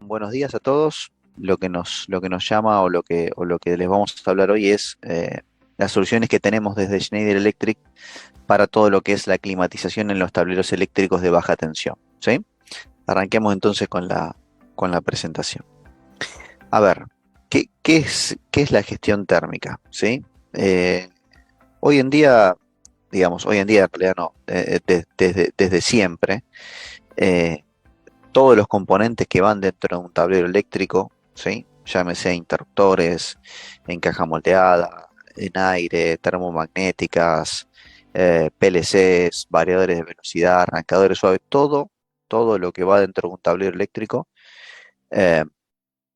buenos días a todos. Lo que nos llama o lo que les vamos a hablar hoy es las soluciones que tenemos desde Schneider Electric para todo lo que es la climatización en los tableros eléctricos de baja tensión. ¿Sí? Arranquemos entonces con la presentación. A ver, ¿qué es la gestión térmica? ¿Sí? Eh, Hoy en día, digamos, hoy en día en realidad no, desde siempre, eh, todos los componentes que van dentro de un tablero eléctrico, ¿sí? Llámese interruptores, en caja moldeada, en aire, termomagnéticas, PLCs, variadores de velocidad, arrancadores suaves, todo lo que va dentro de un tablero eléctrico eh,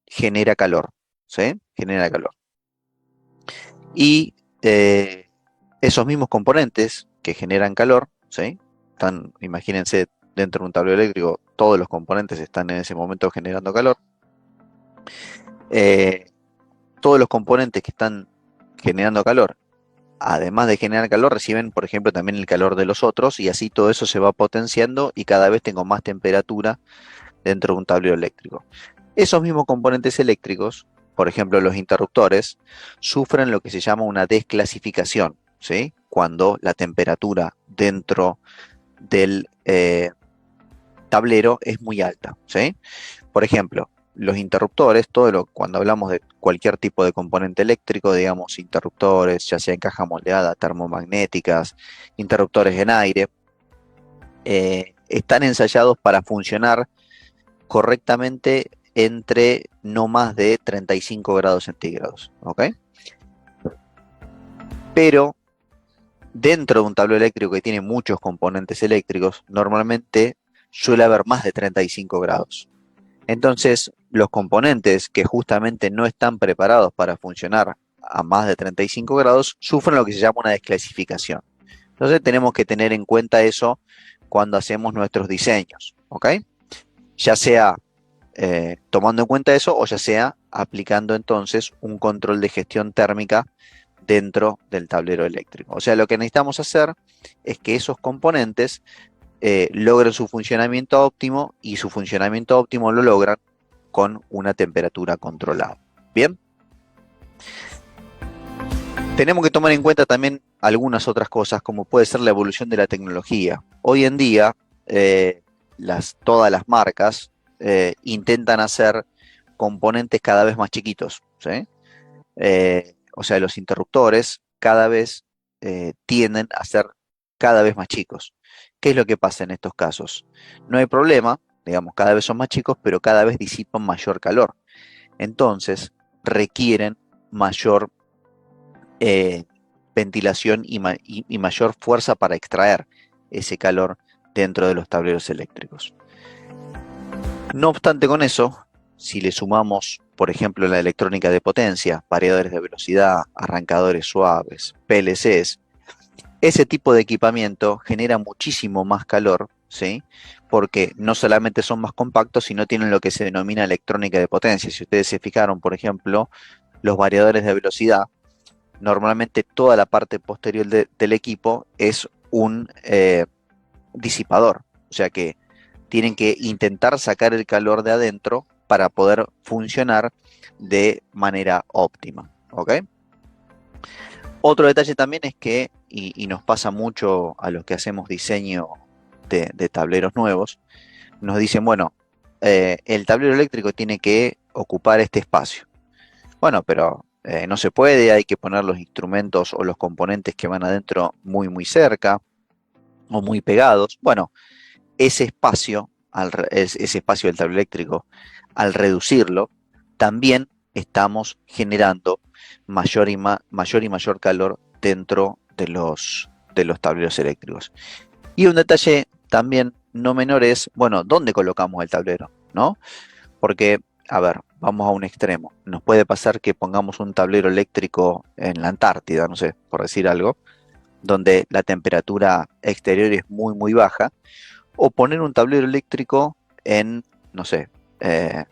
genera calor, ¿sí? Genera calor. Y esos mismos componentes que generan calor, ¿sí? Imagínense, dentro de un tablero eléctrico, todos los componentes están en ese momento generando calor. Eh, Todos los componentes que están generando calor, además de generar calor, reciben, por ejemplo, también el calor de los otros, y así todo eso se va potenciando y cada vez tengo más temperatura dentro de un tablero eléctrico. Esos mismos componentes eléctricos, por ejemplo, los interruptores, sufren lo que se llama una desclasificación, ¿sí? Cuando la temperatura dentro del tablero es muy alta, ¿sí? Por ejemplo, los interruptores, cuando hablamos de cualquier tipo de componente eléctrico, digamos interruptores, ya sea en caja moldeada, termomagnéticas, interruptores en aire, están ensayados para funcionar correctamente entre no más de 35 grados centígrados, ¿ok? Pero dentro de un tablero eléctrico que tiene muchos componentes eléctricos, normalmente suele haber más de 35 grados. Entonces, los componentes que justamente no están preparados para funcionar a más de 35 grados sufren lo que se llama una desclasificación. Entonces, tenemos que tener en cuenta eso cuando hacemos nuestros diseños, ¿ok? Ya sea tomando en cuenta eso o ya sea aplicando entonces un control de gestión térmica dentro del tablero eléctrico. O sea, lo que necesitamos hacer es que esos componentes logren su funcionamiento óptimo, y su funcionamiento óptimo lo logran con una temperatura controlada. Bien, tenemos que tomar en cuenta también algunas otras cosas, como puede ser la evolución de la tecnología. Hoy en día, todas las marcas intentan hacer componentes cada vez más chiquitos, ¿sí? O sea, los interruptores cada vez tienden a ser cada vez más chicos. ¿Qué es lo que pasa en estos casos? No hay problema, digamos, cada vez son más chicos, pero cada vez disipan mayor calor. Entonces, requieren mayor eh, ventilación y mayor fuerza para extraer ese calor dentro de los tableros eléctricos. No obstante con eso, si le sumamos, por ejemplo, la electrónica de potencia, variadores de velocidad, arrancadores suaves, PLCs, ese tipo de equipamiento genera muchísimo más calor, ¿sí? Porque no solamente son más compactos, sino tienen lo que se denomina electrónica de potencia. Si ustedes se fijaron, por ejemplo, los variadores de velocidad, normalmente toda la parte posterior del equipo es un disipador. O sea que tienen que intentar sacar el calor de adentro para poder funcionar de manera óptima. ¿Ok? Otro detalle también es que, y nos pasa mucho a los que hacemos diseño de tableros nuevos, nos dicen, bueno, el tablero eléctrico tiene que ocupar este espacio. Bueno, pero no se puede, hay que poner los instrumentos o los componentes que van adentro muy, muy cerca o muy pegados. Bueno, ese espacio del tablero eléctrico, al reducirlo, también estamos generando mayor y mayor calor dentro de los tableros eléctricos. Y un detalle también no menor es, bueno, ¿dónde colocamos el tablero? ¿No? Porque, a ver, vamos a un extremo. Nos puede pasar que pongamos un tablero eléctrico en la Antártida, no sé, por decir algo, donde la temperatura exterior es muy, muy baja, o poner un tablero eléctrico en, no sé, eh,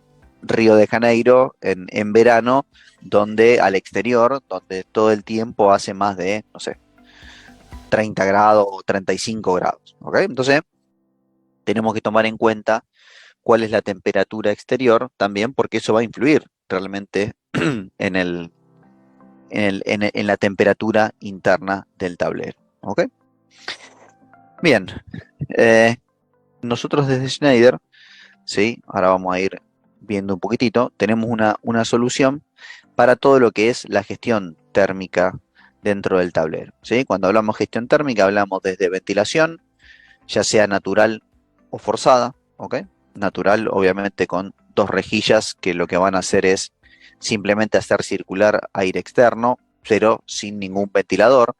Río de Janeiro en verano, donde al exterior, donde todo el tiempo hace más de, no sé, 30 grados o 35 grados. ¿Ok? Entonces, tenemos que tomar en cuenta cuál es la temperatura exterior también, porque eso va a influir realmente en en la temperatura interna del tablero. ¿Ok? Bien, eh, nosotros desde Schneider, ¿sí? Ahora vamos a ir viendo un poquitito, tenemos una solución para todo lo que es la gestión térmica dentro del tablero, ¿sí? Cuando hablamos gestión térmica hablamos desde ventilación, ya sea natural o forzada, ¿ok? Natural, obviamente, con dos rejillas que lo que van a hacer es simplemente hacer circular aire externo, pero sin ningún ventilador.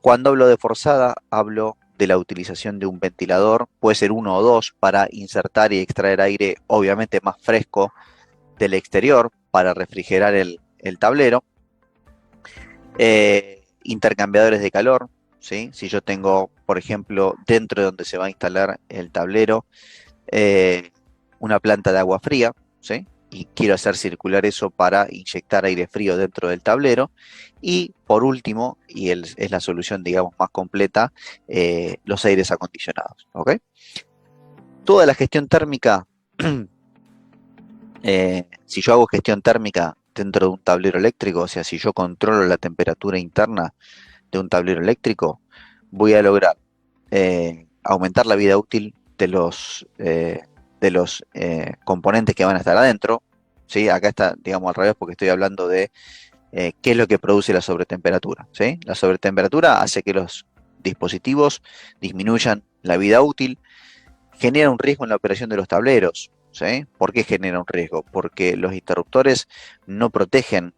Cuando hablo de forzada, hablo de la utilización de un ventilador, puede ser uno o dos, para insertar y extraer aire, obviamente más fresco del exterior, para refrigerar el tablero. Intercambiadores de calor, ¿sí? Si yo tengo, por ejemplo, dentro de donde se va a instalar el tablero, eh, una planta de agua fría, ¿sí? Y quiero hacer circular eso para inyectar aire frío dentro del tablero. Y por último, y es la solución, digamos, más completa, los aires acondicionados, ¿ok? Toda la gestión térmica, si yo hago gestión térmica dentro de un tablero eléctrico, o sea, si yo controlo la temperatura interna de un tablero eléctrico, voy a lograr aumentar la vida útil de los componentes que van a estar adentro. ¿Sí? Acá está, digamos, al revés, porque estoy hablando de qué es lo que produce la sobretemperatura. ¿Sí? La sobretemperatura hace que los dispositivos disminuyan la vida útil, genera un riesgo en la operación de los tableros. ¿Sí? ¿Por qué genera un riesgo? Porque los interruptores no protegen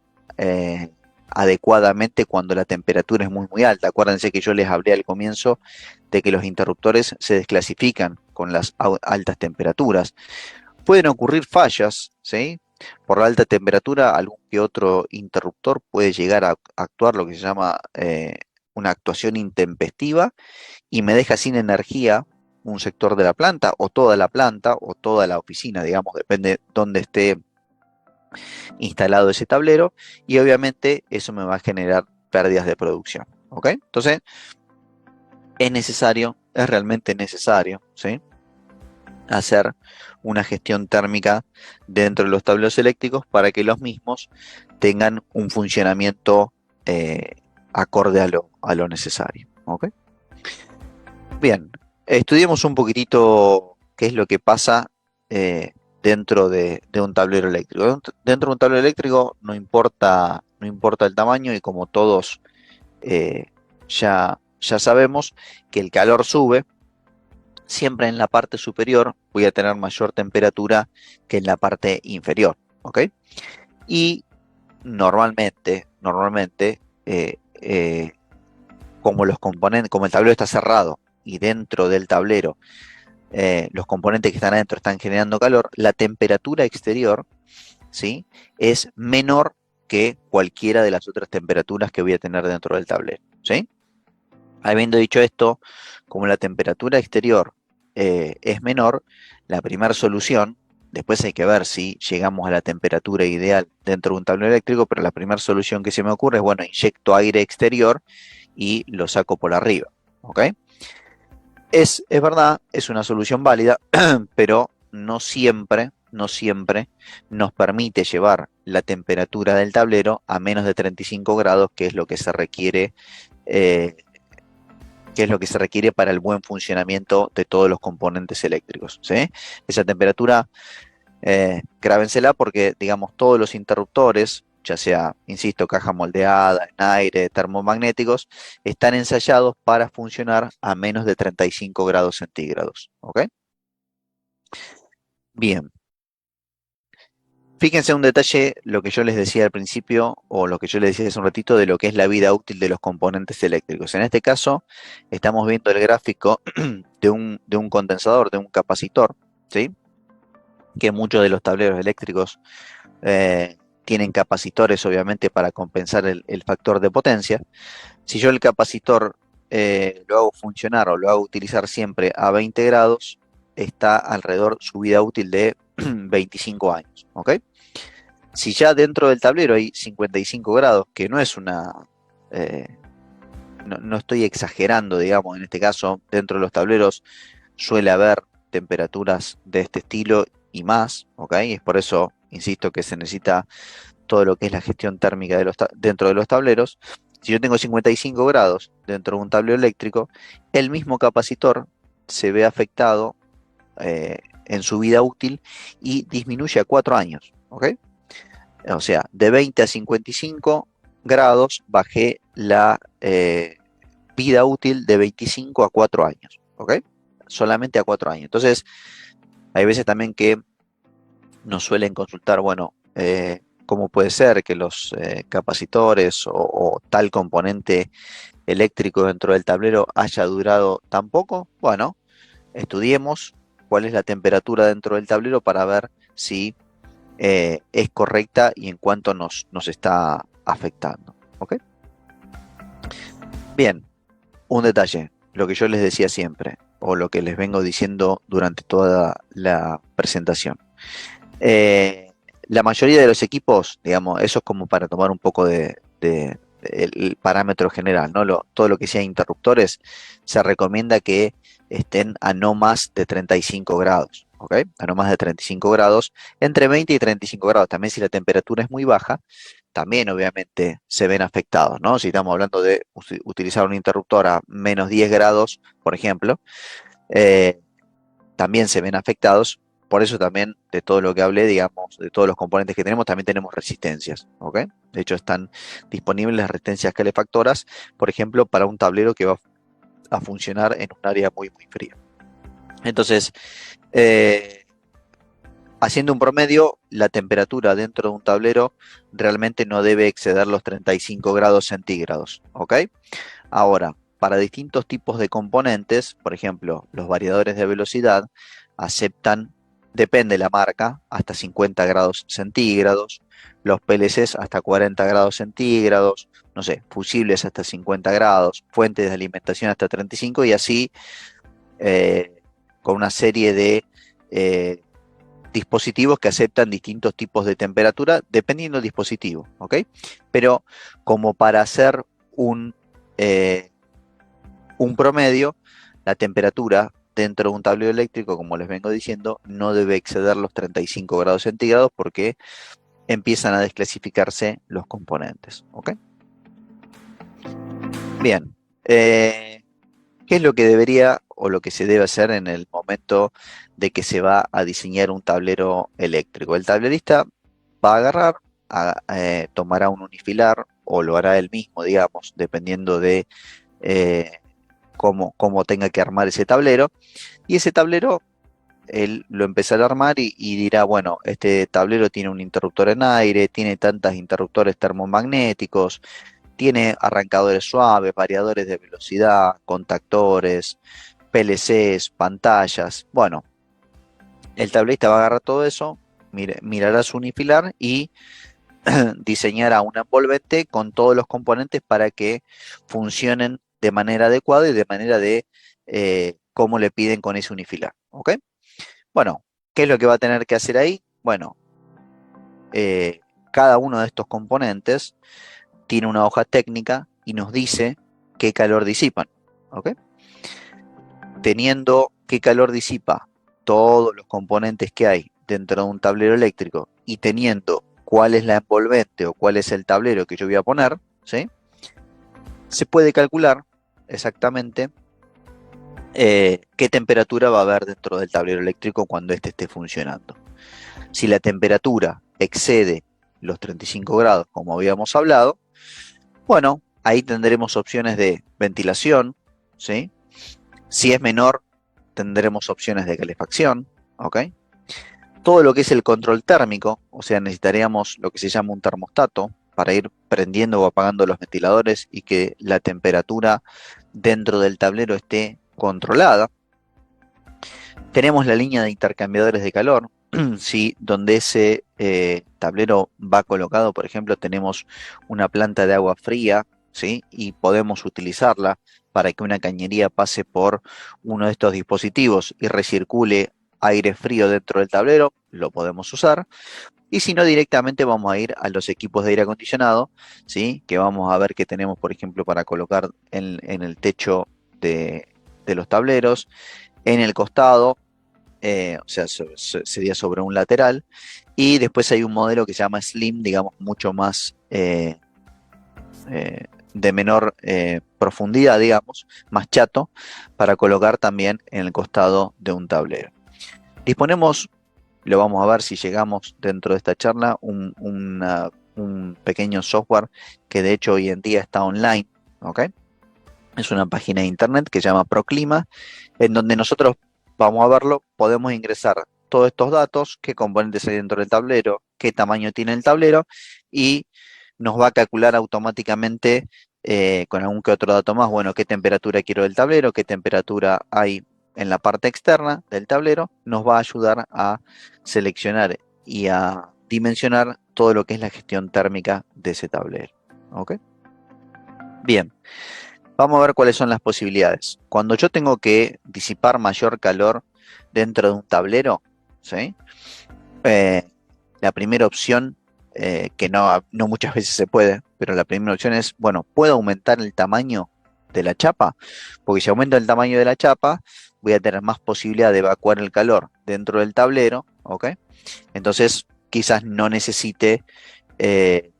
adecuadamente cuando la temperatura es muy alta. Acuérdense que yo les hablé al comienzo de que los interruptores se desclasifican con las altas temperaturas. Pueden ocurrir fallas, ¿sí? Por la alta temperatura, algún que otro interruptor puede llegar a actuar lo que se llama una actuación intempestiva y me deja sin energía un sector de la planta o toda la oficina, digamos, depende dónde esté instalado ese tablero, y obviamente eso me va a generar pérdidas de producción. ¿Ok? Entonces, es necesario, es realmente necesario, ¿sí? Hacer una gestión térmica dentro de los tableros eléctricos para que los mismos tengan un funcionamiento acorde a lo necesario. ¿Ok? Bien, estudiemos un poquitito qué es lo que pasa dentro de un tablero eléctrico. Dentro de un tablero eléctrico no importa el tamaño, y como todos ya sabemos que el calor sube, siempre en la parte superior voy a tener mayor temperatura que en la parte inferior, ¿ok? Y normalmente, como los componentes, como el tablero está cerrado y dentro del tablero los componentes que están adentro están generando calor, la temperatura exterior, ¿sí? Es menor que cualquiera de las otras temperaturas que voy a tener dentro del tablero, ¿sí? Habiendo dicho esto, como la temperatura exterior es menor, la primera solución, después hay que ver si llegamos a la temperatura ideal dentro de un tablero eléctrico, pero la primera solución que se me ocurre es, bueno, inyecto aire exterior y lo saco por arriba, ¿ok? Es verdad, es una solución válida, pero no siempre nos permite llevar la temperatura del tablero a menos de 35 grados, que es lo que se requiere, eh, para el buen funcionamiento de todos los componentes eléctricos, ¿sí? Esa temperatura, grábensela, porque, digamos, todos los interruptores, ya sea, insisto, caja moldeada, en aire, termomagnéticos, están ensayados para funcionar a menos de 35 grados centígrados. ¿Ok? Bien, fíjense un detalle, lo que yo les decía al principio, o lo que yo les decía hace un ratito, de lo que es la vida útil de los componentes eléctricos. En este caso, estamos viendo el gráfico de un condensador, de un capacitor, ¿sí? Que muchos de los tableros eléctricos tienen capacitores, obviamente, para compensar el factor de potencia. Si yo el capacitor lo hago funcionar o lo hago utilizar siempre a 20 grados, está alrededor su vida útil de 25 años. ¿Ok? Si ya dentro del tablero hay 55 grados, que no es eh, no estoy exagerando, digamos, en este caso, dentro de los tableros suele haber temperaturas de este estilo y más, ¿ok? Es por eso, insisto, que se necesita todo lo que es la gestión térmica dentro de los tableros. Si yo tengo 55 grados dentro de un tablero eléctrico, el mismo capacitor se ve afectado en su vida útil y disminuye a 4 años, ¿ok? O sea, de 20 a 55 grados bajé la vida útil de 25 a 4 años, ¿ok? Solamente a 4 años. Entonces, hay veces también que nos suelen consultar, bueno, cómo puede ser que los capacitores o tal componente eléctrico dentro del tablero haya durado tan poco. Bueno, estudiemos cuál es la temperatura dentro del tablero para ver si es correcta y en cuánto nos está afectando. ¿Ok? Bien, un detalle, lo que yo les decía siempre, o lo que les vengo diciendo durante toda la presentación. La mayoría de los equipos, digamos, eso es como para tomar un poco de el parámetro general, ¿no? Todo lo que sea interruptores, se recomienda que estén a no más de 35 grados, ¿ok? A no más de 35 grados, entre 20 y 35 grados. También si la temperatura es muy baja, también obviamente se ven afectados, ¿no? Si estamos hablando de utilizar un interruptor a menos 10 grados, por ejemplo, eh, también se ven afectados. Por eso también de todo lo que hablé, digamos, de todos los componentes que tenemos, también tenemos resistencias, ¿ok? De hecho, están disponibles las resistencias calefactoras, por ejemplo, para un tablero que va a funcionar en un área muy, muy fría. Entonces, eh, haciendo un promedio, la temperatura dentro de un tablero realmente no debe exceder los 35 grados centígrados, ¿ok? Ahora, para distintos tipos de componentes, por ejemplo, los variadores de velocidad aceptan, depende de la marca, hasta 50 grados centígrados, los PLCs hasta 40 grados centígrados, no sé, fusibles hasta 50 grados, fuentes de alimentación hasta 35 y así con una serie de eh, dispositivos que aceptan distintos tipos de temperatura dependiendo del dispositivo, ¿ok? Pero como para hacer un, eh, un promedio, la temperatura dentro de un tablero eléctrico, como les vengo diciendo, no debe exceder los 35 grados centígrados porque empiezan a desclasificarse los componentes, ¿ok? Bien, ¿qué es lo que debería o lo que se debe hacer en el momento de que se va a diseñar un tablero eléctrico? El tablerista va a agarrar, tomará un unifilar o lo hará él mismo, digamos, dependiendo de eh, cómo tenga que armar ese tablero. Y ese tablero, él lo empezará a armar y dirá, bueno, este tablero tiene un interruptor en aire, tiene tantos interruptores termomagnéticos, tiene arrancadores suaves, variadores de velocidad, contactores, PLCs, pantallas. Bueno, el tablerista va a agarrar todo eso, mirará su unifilar y diseñará un envolvente con todos los componentes para que funcionen de manera adecuada y de manera de cómo le piden con ese unifilar. ¿Ok? Bueno, ¿qué es lo que va a tener que hacer ahí? Bueno, cada uno de estos componentes tiene una hoja técnica y nos dice qué calor disipan. ¿Ok? Teniendo qué calor disipa todos los componentes que hay dentro de un tablero eléctrico y teniendo cuál es la envolvente o cuál es el tablero que yo voy a poner, ¿sí? Se puede calcular exactamente qué temperatura va a haber dentro del tablero eléctrico cuando éste esté funcionando. Si la temperatura excede los 35 grados, como habíamos hablado, bueno, ahí tendremos opciones de ventilación, ¿sí? Si es menor, tendremos opciones de calefacción, ¿ok? Todo lo que es el control térmico, o sea, necesitaríamos lo que se llama un termostato para ir prendiendo o apagando los ventiladores y que la temperatura dentro del tablero esté controlada. Tenemos la línea de intercambiadores de calor, ¿sí? Donde ese tablero va colocado, por ejemplo, tenemos una planta de agua fría, ¿sí? Y podemos utilizarla para que una cañería pase por uno de estos dispositivos y recircule aire frío dentro del tablero, lo podemos usar. Y si no, directamente vamos a ir a los equipos de aire acondicionado, ¿sí? Que vamos a ver que tenemos, por ejemplo, para colocar en el techo de los tableros, en el costado. o sea, sería sobre un lateral. Y después hay un modelo que se llama Slim, digamos, mucho más de menor profundidad, digamos, más chato, para colocar también en el costado de un tablero. Disponemos, lo vamos a ver si llegamos dentro de esta charla, un pequeño software que de hecho hoy en día está online, ¿ok? Es una página de internet que se llama Proclima, en donde nosotros, vamos a verlo, podemos ingresar todos estos datos, qué componentes hay dentro del tablero, qué tamaño tiene el tablero, y nos va a calcular automáticamente con algún que otro dato más, bueno, qué temperatura quiero del tablero, qué temperatura hay en la parte externa del tablero, nos va a ayudar a seleccionar y a dimensionar todo lo que es la gestión térmica de ese tablero. ¿Ok? Bien. Vamos a ver cuáles son las posibilidades. Cuando yo tengo que disipar mayor calor dentro de un tablero, ¿sí? Eh, la primera opción, que no muchas veces se puede, pero la primera opción es, bueno, ¿puedo aumentar el tamaño de la chapa? Porque si aumento el tamaño de la chapa, voy a tener más posibilidad de evacuar el calor dentro del tablero, ¿ok? Entonces, quizás no necesite eh,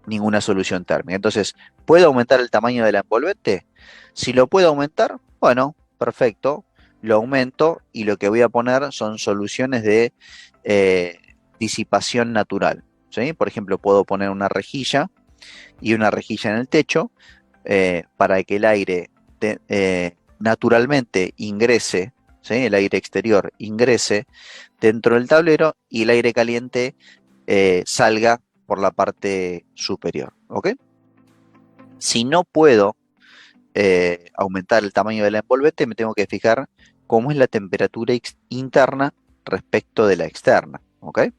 ninguna solución térmica. Entonces, ¿puedo aumentar el tamaño de la envolvente? Si lo puedo aumentar, bueno, perfecto, lo aumento y lo que voy a poner son soluciones de eh, disipación natural. ¿Sí? Por ejemplo, puedo poner una rejilla y una rejilla en el techo para que el aire naturalmente ingrese, ¿sí? El aire exterior ingrese dentro del tablero y el aire caliente salga por la parte superior. ¿Ok? Si no puedo aumentar el tamaño de la envolvente, me tengo que fijar cómo es la temperatura interna respecto de la externa. ¿Ok?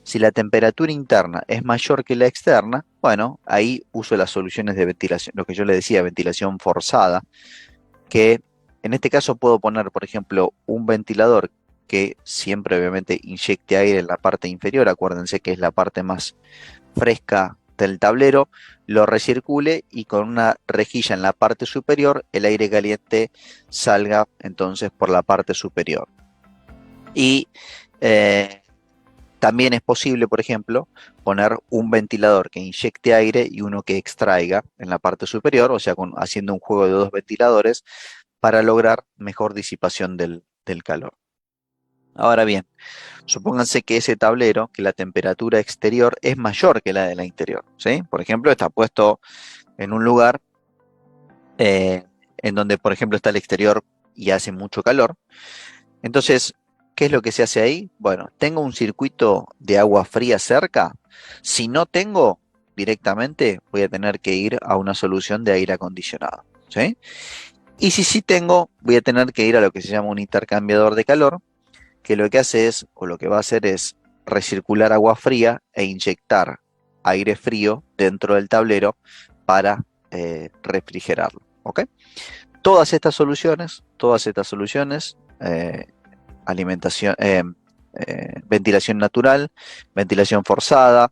Si la temperatura interna es mayor que la externa, bueno, ahí uso las soluciones de ventilación, lo que yo le decía, ventilación forzada, que en este caso puedo poner, por ejemplo, un ventilador que siempre obviamente inyecte aire en la parte inferior, acuérdense que es la parte más fresca del tablero, lo recircule y con una rejilla en la parte superior el aire caliente salga entonces por la parte superior. Y eh, también es posible, por ejemplo, poner un ventilador que inyecte aire y uno que extraiga en la parte superior, o sea, haciendo un juego de dos ventiladores para lograr mejor disipación del calor. Ahora bien, supónganse que ese tablero, que la temperatura exterior es mayor que la de la interior, ¿sí? Por ejemplo, está puesto en un lugar en donde, por ejemplo, está el exterior y hace mucho calor. Entonces, ¿qué es lo que se hace ahí? Bueno, tengo un circuito de agua fría cerca. Si no tengo, directamente voy a tener que ir a una solución de aire acondicionado, ¿sí? Y si sí tengo, voy a tener que ir a lo que se llama un intercambiador de calor, que lo que hace es, o lo que va a hacer es recircular agua fría e inyectar aire frío dentro del tablero para refrigerarlo. ¿Ok? Todas estas soluciones, alimentación, ventilación natural, ventilación forzada,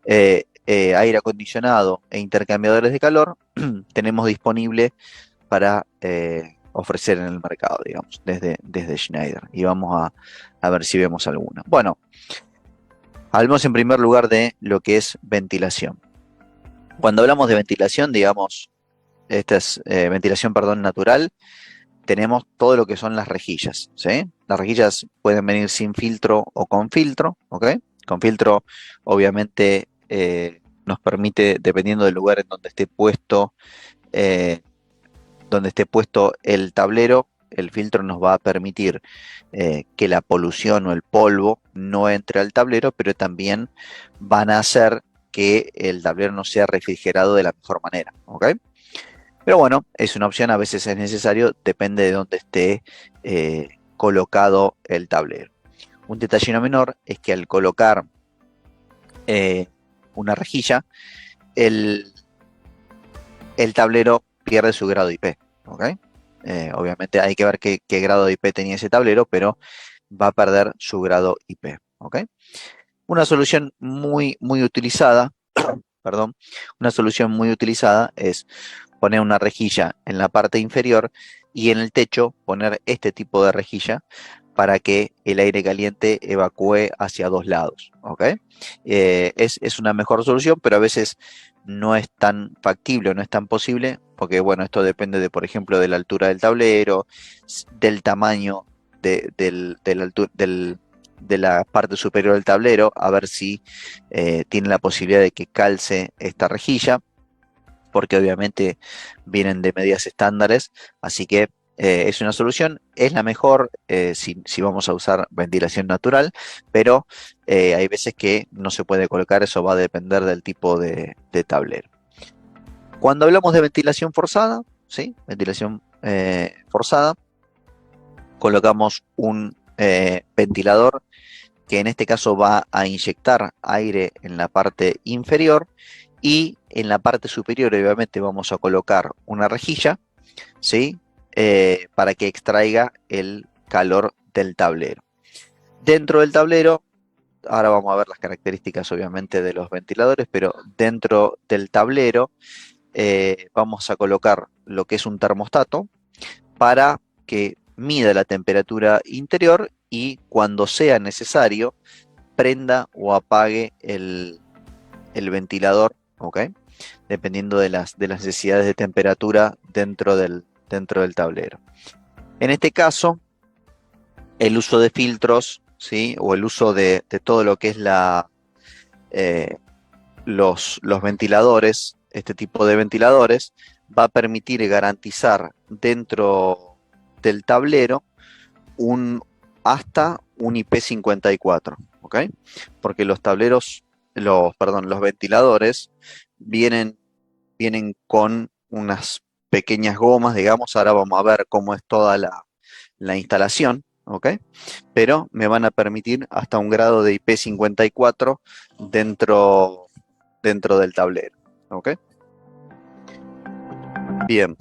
aire acondicionado e intercambiadores de calor, tenemos disponible para ofrecer en el mercado, digamos, desde Schneider. Y vamos a ver si vemos alguna. Bueno, hablemos en primer lugar de lo que es ventilación. Cuando hablamos de ventilación, digamos, esta es ventilación, perdón, natural, tenemos todo lo que son las rejillas, ¿sí? Las rejillas pueden venir sin filtro o con filtro, ¿ok? Con filtro, obviamente, nos permite, dependiendo del lugar en eh, donde esté puesto el tablero, el filtro nos va a permitir que la polución o el polvo no entre al tablero, pero también van a hacer que el tablero no sea refrigerado de la mejor manera, ¿ok? Pero bueno, es una opción, a veces es necesario, depende de dónde esté colocado el tablero. Un detalle no menor es que al colocar eh, una rejilla, el, el tablero pierde su grado IP, ¿ok? Obviamente hay que ver qué grado de IP tenía ese tablero, pero va a perder su grado IP, ¿ok? Una solución muy utilizada, perdón, una solución muy utilizada es poner una rejilla en la parte inferior y en el techo poner este tipo de rejilla para que el aire caliente evacúe hacia dos lados, ¿ok? Es una mejor solución, pero a veces no es tan factible, no es tan posible, porque bueno, esto depende de, por ejemplo, de la altura del tablero, del tamaño de la parte superior del tablero, a ver si tiene la posibilidad de que calce esta rejilla, porque obviamente vienen de medidas estándares, así que es una solución, es la mejor si vamos a usar ventilación natural, pero hay veces que no se puede colocar, eso va a depender del tipo de tablero. Cuando hablamos de ventilación forzada, ¿sí? Ventilación forzada, colocamos un ventilador que en este caso va a inyectar aire en la parte inferior y en la parte superior obviamente vamos a colocar una rejilla, ¿sí? Para que extraiga el calor del tablero. Dentro del tablero, ahora vamos a ver las características obviamente de los ventiladores, pero dentro del tablero vamos a colocar lo que es un termostato para que mida la temperatura interior y cuando sea necesario prenda o apague el ventilador, ¿ok? Dependiendo de las necesidades de temperatura dentro del tablero. En este caso, el uso de filtros, ¿sí? O el uso de todo lo que es eh, los ventiladores, este tipo de ventiladores, va a permitir garantizar dentro del tablero un, hasta un IP54, ¿ok? Porque los tableros, perdón, los ventiladores vienen, vienen con unas pequeñas gomas, digamos, ahora vamos a ver cómo es toda la instalación, ¿ok? Pero me van a permitir hasta un grado de IP54 dentro del tablero, ¿ok? Bien,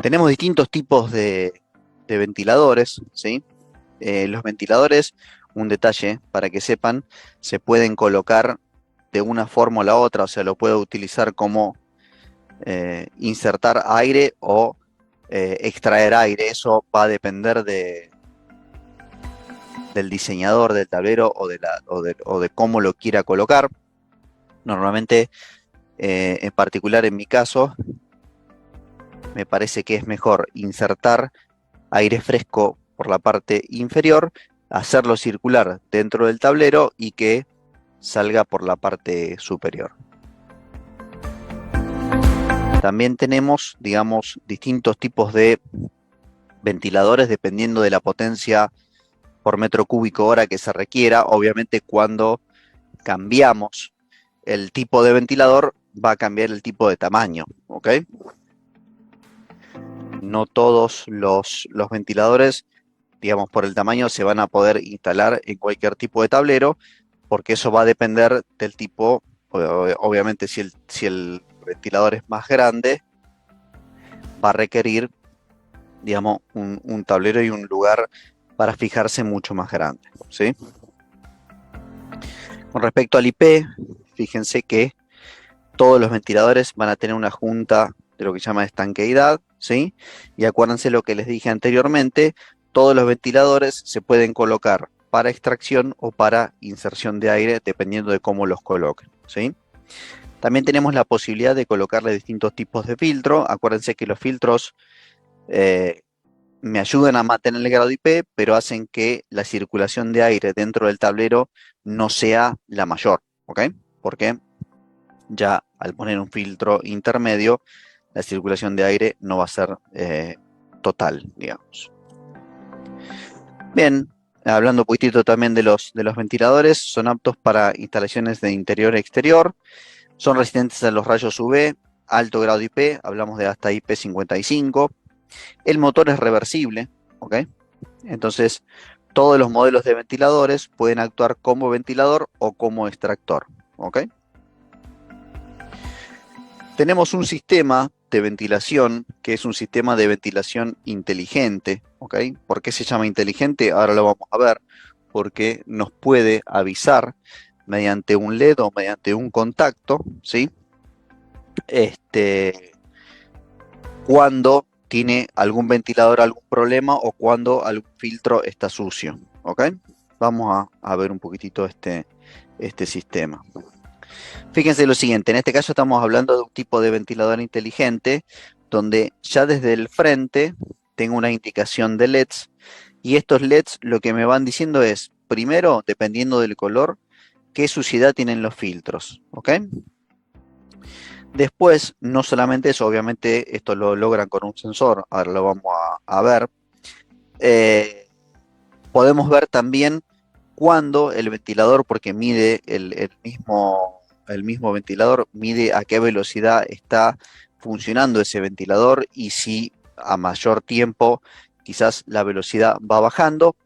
tenemos distintos tipos de ventiladores, ¿sí? Los ventiladores, un detalle para que sepan, se pueden colocar de una forma o la otra, o sea, lo puedo utilizar como insertar aire o extraer aire. Eso va a depender del diseñador del tablero o de cómo lo quiera colocar. Normalmente, en particular en mi caso, me parece que es mejor insertar aire fresco por la parte inferior, hacerlo circular dentro del tablero y que salga por la parte superior. También tenemos, digamos, distintos tipos de ventiladores dependiendo de la potencia por metro cúbico hora que se requiera. Obviamente, cuando cambiamos el tipo de ventilador, va a cambiar el tipo de tamaño, ¿ok? No todos los ventiladores, digamos, por el tamaño, se van a poder instalar en cualquier tipo de tablero, porque eso va a depender del tipo. Obviamente, si el ventilador es más grande, va a requerir, digamos, un tablero y un lugar para fijarse mucho más grande, ¿sí? Con respecto al IP, fíjense que todos los ventiladores van a tener una junta de lo que se llama estanqueidad, ¿sí? Y acuérdense lo que les dije anteriormente, todos los ventiladores se pueden colocar para extracción o para inserción de aire, dependiendo de cómo los coloquen, ¿sí? También tenemos la posibilidad de colocarle distintos tipos de filtro. Acuérdense que los filtros me ayudan a mantener el grado IP, pero hacen que la circulación de aire dentro del tablero no sea la mayor, ¿ok? Porque ya al poner un filtro intermedio, la circulación de aire no va a ser total, digamos. Bien, hablando un poquitito también de los ventiladores, son aptos para instalaciones de interior y exterior, son resistentes a los rayos UV, alto grado de IP, hablamos de hasta IP55. El motor es reversible, ¿ok? Entonces, todos los modelos de ventiladores pueden actuar como ventilador o como extractor, ¿ok? Tenemos un sistema de ventilación que es un sistema de ventilación inteligente, ¿ok? ¿Por qué se llama inteligente? Ahora lo vamos a ver, porque nos puede avisar mediante un LED o mediante un contacto, ¿sí? Cuando tiene algún ventilador algún problema o cuando algún filtro está sucio. ¿Ok? Vamos a ver un poquitito este sistema. Fíjense lo siguiente, en este caso estamos hablando de un tipo de ventilador inteligente donde ya desde el frente tengo una indicación de LEDs y estos LEDs lo que me van diciendo es, primero, dependiendo del color, qué suciedad tienen los filtros. ¿Ok? Después, no solamente eso, obviamente esto lo logran con un sensor, ahora lo vamos a ver. Eh, Podemos ver también cuando el ventilador, porque mide el mismo ventilador, mide a qué velocidad está funcionando ese ventilador y si a mayor tiempo quizás la velocidad va bajando,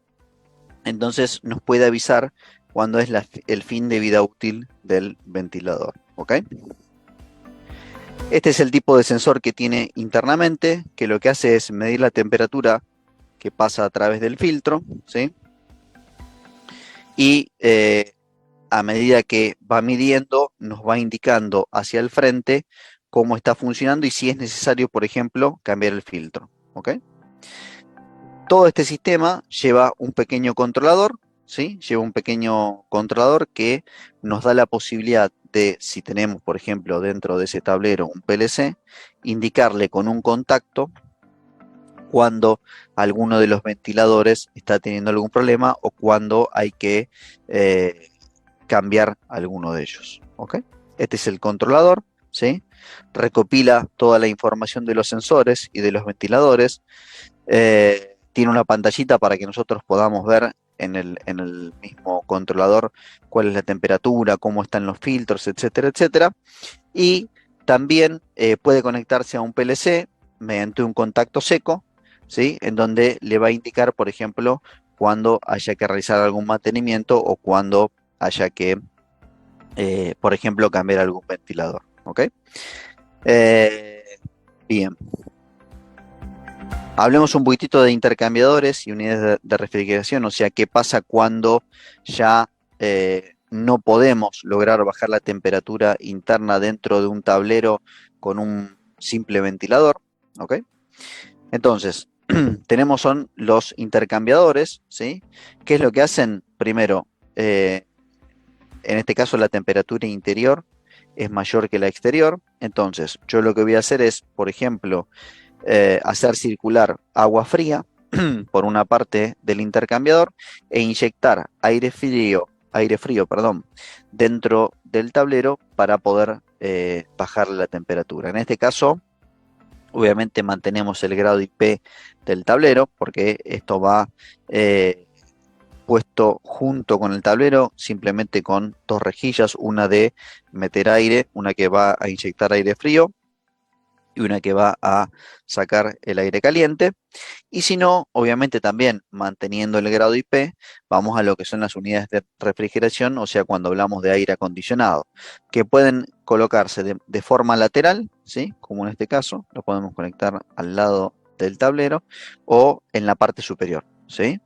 entonces nos puede avisar cuando es el fin de vida útil del ventilador. ¿Ok? Este es el tipo de sensor que tiene internamente, que lo que hace es medir la temperatura que pasa a través del filtro, ¿sí? Y a medida que va midiendo, nos va indicando hacia el frente cómo está funcionando y si es necesario, por ejemplo, cambiar el filtro. ¿Ok? Todo este sistema lleva un pequeño controlador, ¿sí? Lleva un pequeño controlador que nos da la posibilidad de, si tenemos, por ejemplo, dentro de ese tablero un PLC, indicarle con un contacto cuando alguno de los ventiladores está teniendo algún problema o cuando hay que eh, cambiar alguno de ellos. ¿Ok? Este es el controlador, ¿sí? Recopila toda la información de los sensores y de los ventiladores. Tiene una pantallita para que nosotros podamos ver en el mismo controlador cuál es la temperatura, cómo están los filtros, etcétera, etcétera. Y también puede conectarse a un PLC mediante un contacto seco, ¿sí? En donde le va a indicar, por ejemplo, cuando haya que realizar algún mantenimiento o cuando haya que, por ejemplo, cambiar algún ventilador. ¿Ok? Eh, bien, hablemos un poquitito de intercambiadores y unidades de refrigeración, o sea, qué pasa cuando ya no podemos lograr bajar la temperatura interna dentro de un tablero con un simple ventilador. ¿Ok? Entonces, son los intercambiadores, ¿sí? ¿Qué es lo que hacen? Primero, en este caso la temperatura interior es mayor que la exterior, entonces yo lo que voy a hacer es, por ejemplo, hacer circular agua fría por una parte del intercambiador e inyectar aire frío, perdón, dentro del tablero para poder bajar la temperatura. En este caso, obviamente mantenemos el grado IP del tablero porque esto va puesto junto con el tablero, simplemente con dos rejillas, una de meter aire, una que va a inyectar aire frío y una que va a sacar el aire caliente. Y si no, obviamente también manteniendo el grado IP, vamos a lo que son las unidades de refrigeración, o sea, cuando hablamos de aire acondicionado, que pueden colocarse de forma lateral, ¿sí? Como en este caso, lo podemos conectar al lado del tablero o en la parte superior, ¿sí?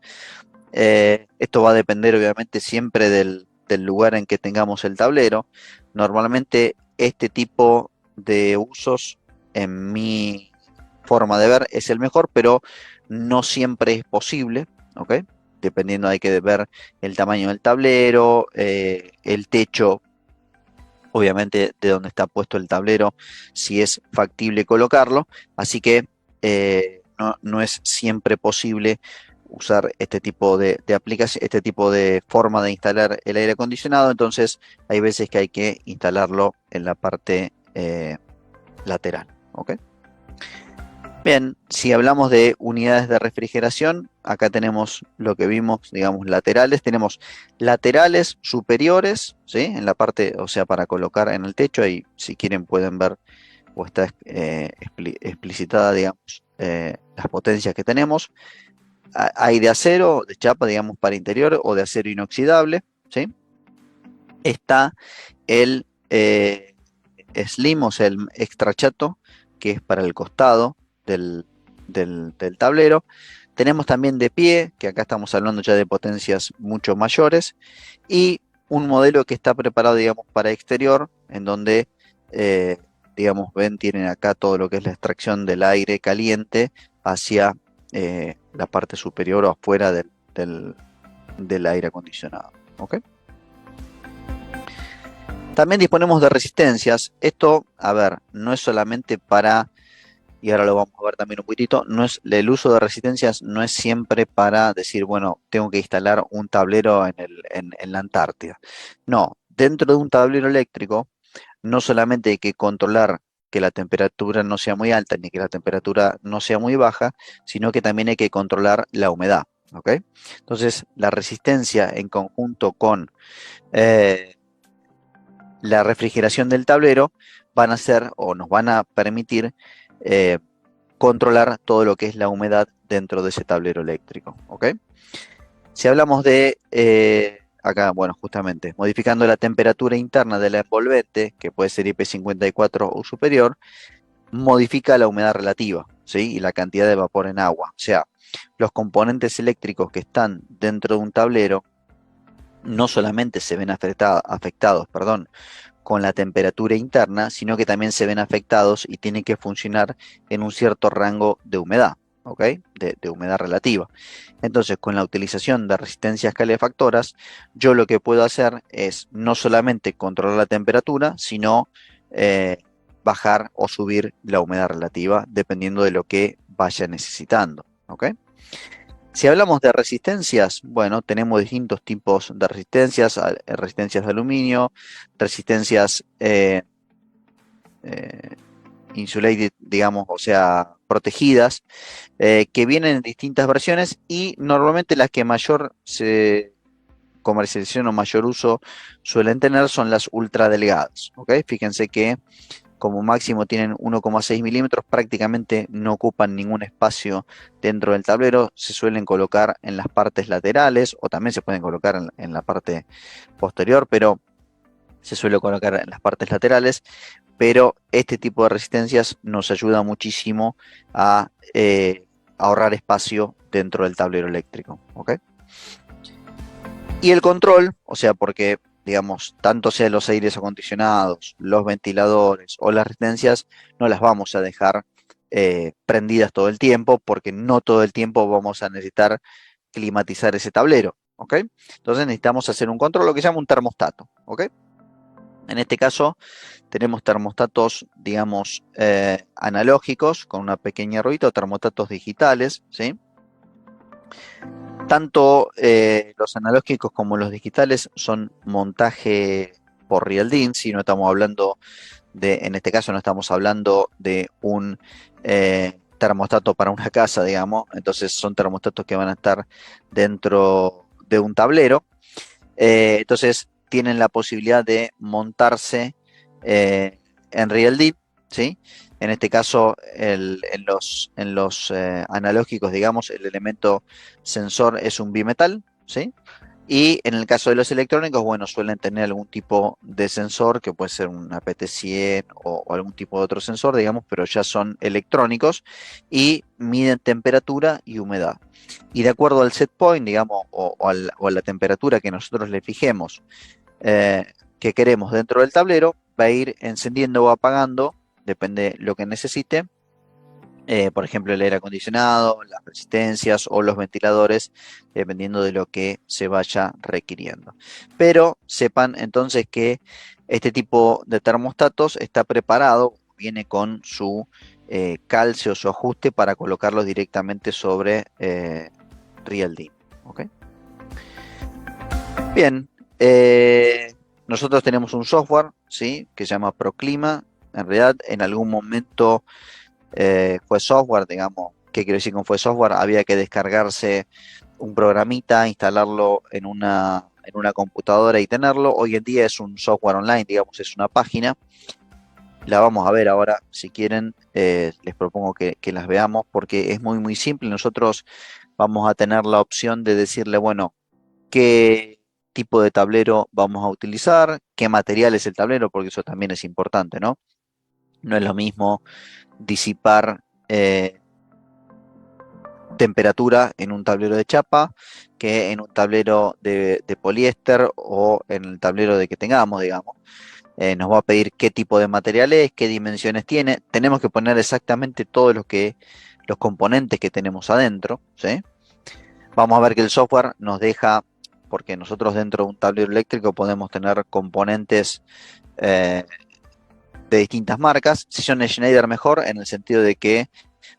Esto va a depender obviamente siempre del lugar en que tengamos el tablero. Normalmente este tipo de usos en mi forma de ver es el mejor, pero no siempre es posible, ¿ok? Dependiendo hay que ver el tamaño del tablero, el techo, obviamente de donde está puesto el tablero, si es factible colocarlo, así que no es siempre posible usar este tipo de aplicación, este tipo de forma de instalar el aire acondicionado, entonces hay veces que hay que instalarlo en la parte lateral, ¿ok? Bien, si hablamos de unidades de refrigeración, acá tenemos lo que vimos, digamos, laterales. Tenemos laterales superiores, ¿sí? En la parte, o sea, para colocar en el techo, ahí si quieren pueden ver o está explicitada, digamos, las potencias que tenemos. Hay de acero, de chapa, digamos, para interior o de acero inoxidable, ¿sí? Está el slim, o sea, el extra chato, que es para el costado del, del tablero. Tenemos también de pie, que acá estamos hablando ya de potencias mucho mayores, y un modelo que está preparado, digamos, para exterior, en donde digamos, ven, tienen acá todo lo que es la extracción del aire caliente hacia la parte superior o afuera del aire acondicionado. ¿Ok? También disponemos de resistencias. Esto, a ver, no es solamente para, y ahora lo vamos a ver también un poquitito, no es, el uso de resistencias no es siempre para decir, bueno, tengo que instalar un tablero en la Antártida. No, dentro de un tablero eléctrico, no solamente hay que controlar que la temperatura no sea muy alta ni que la temperatura no sea muy baja, sino que también hay que controlar la humedad. ¿Ok? Entonces, la resistencia en conjunto con eh, la refrigeración del tablero van a ser o nos van a permitir eh, controlar todo lo que es la humedad dentro de ese tablero eléctrico. ¿Ok? Si hablamos de, acá, bueno, justamente, modificando la temperatura interna de la envolvente, que puede ser IP54 o superior, modifica la humedad relativa, ¿sí? Y la cantidad de vapor en agua. O sea, los componentes eléctricos que están dentro de un tablero no solamente se ven afectados, perdón, con la temperatura interna, sino que también se ven afectados y tienen que funcionar en un cierto rango de humedad, ¿ok? De humedad relativa. Entonces, con la utilización de resistencias calefactoras, yo lo que puedo hacer es no solamente controlar la temperatura, sino eh, bajar o subir la humedad relativa, dependiendo de lo que vaya necesitando, ¿ok? Si hablamos de resistencias, bueno, tenemos distintos tipos de resistencias, resistencias de aluminio, resistencias eh, insulated, digamos, o sea, protegidas, que vienen en distintas versiones y normalmente las que mayor comercialización o mayor uso suelen tener son las ultra delgadas, ¿ok? Fíjense que como máximo tienen 1,6 milímetros, prácticamente no ocupan ningún espacio dentro del tablero, se suelen colocar en las partes laterales o también se pueden colocar en la parte posterior, pero se suele colocar en las partes laterales, pero este tipo de resistencias nos ayuda muchísimo a ahorrar espacio dentro del tablero eléctrico. ¿Ok? Y el control, o sea, porque, digamos, tanto sea los aires acondicionados, los ventiladores o las resistencias, no las vamos a dejar prendidas todo el tiempo, porque no todo el tiempo vamos a necesitar climatizar ese tablero. ¿Ok? Entonces necesitamos hacer un control, lo que se llama un termostato. ¿Ok? En este caso tenemos termostatos, digamos, analógicos con una pequeña ruedita o termostatos digitales, ¿sí? Tanto los analógicos como los digitales son montaje por Real si no estamos hablando de, en este caso no estamos hablando de un termostato para una casa, digamos, entonces son termostatos que van a estar dentro de un tablero, entonces tienen la posibilidad de montarse en Real ¿sí? En este caso, en los analógicos, digamos, el elemento sensor es un bimetal, ¿sí? Y en el caso de los electrónicos, bueno, suelen tener algún tipo de sensor, que puede ser una PT100 o algún tipo de otro sensor, digamos, pero ya son electrónicos y miden temperatura y humedad. Y de acuerdo al set point, digamos, o a la temperatura que nosotros le fijemos eh, que queremos dentro del tablero, va a ir encendiendo o apagando, depende lo que necesite. Por ejemplo, el aire acondicionado, las resistencias o los ventiladores, dependiendo de lo que se vaya requiriendo. Pero sepan entonces que este tipo de termostatos está preparado, viene con su calce, su ajuste para colocarlos directamente sobre RealD. ¿Ok? Bien, nosotros tenemos un software, ¿sí? Que se llama Proclima. En realidad, en algún momento fue software, digamos. ¿Qué quiero decir con fue software? Había que descargarse un programita, instalarlo en una computadora y tenerlo. Hoy en día es un software online, digamos, es una página. La vamos a ver ahora, si quieren, les propongo que las veamos porque es muy, muy simple. Nosotros vamos a tener la opción de decirle, bueno, qué tipo de tablero vamos a utilizar, qué material es el tablero, porque eso también es importante, ¿no? No es lo mismo disipar temperatura en un tablero de chapa que en un tablero de poliéster o en el tablero de que tengamos, digamos. nos va a pedir qué tipo de material es, qué dimensiones tiene. Tenemos que poner exactamente todos los componentes que tenemos adentro, ¿sí? Vamos a ver que el software nos deja, porque nosotros dentro de un tablero eléctrico podemos tener componentes eh, de distintas marcas. Si son Schneider, mejor, en el sentido de que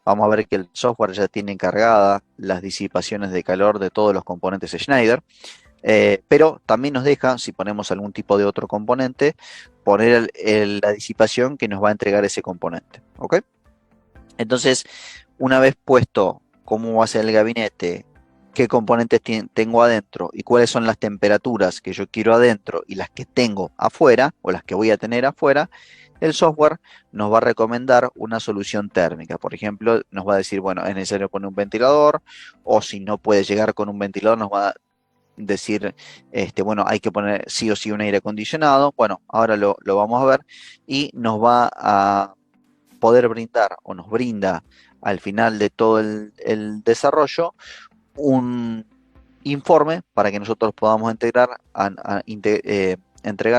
vamos a ver que el software ya tiene encargadas las disipaciones de calor de todos los componentes Schneider. Pero también nos deja, si ponemos algún tipo de otro componente, poner la disipación que nos va a entregar ese componente. ¿Ok? Entonces, una vez puesto cómo va a ser el gabinete, qué componentes tengo adentro y cuáles son las temperaturas que yo quiero adentro y las que tengo afuera o las que voy a tener afuera, el software nos va a recomendar una solución térmica. Por ejemplo, nos va a decir, bueno, es necesario poner un ventilador, o si no puede llegar con un ventilador, nos va a decir, bueno, hay que poner sí o sí un aire acondicionado. Bueno, ahora lo vamos a ver y nos va a poder brindar o nos brinda al final de todo el desarrollo un informe para que nosotros podamos entregar,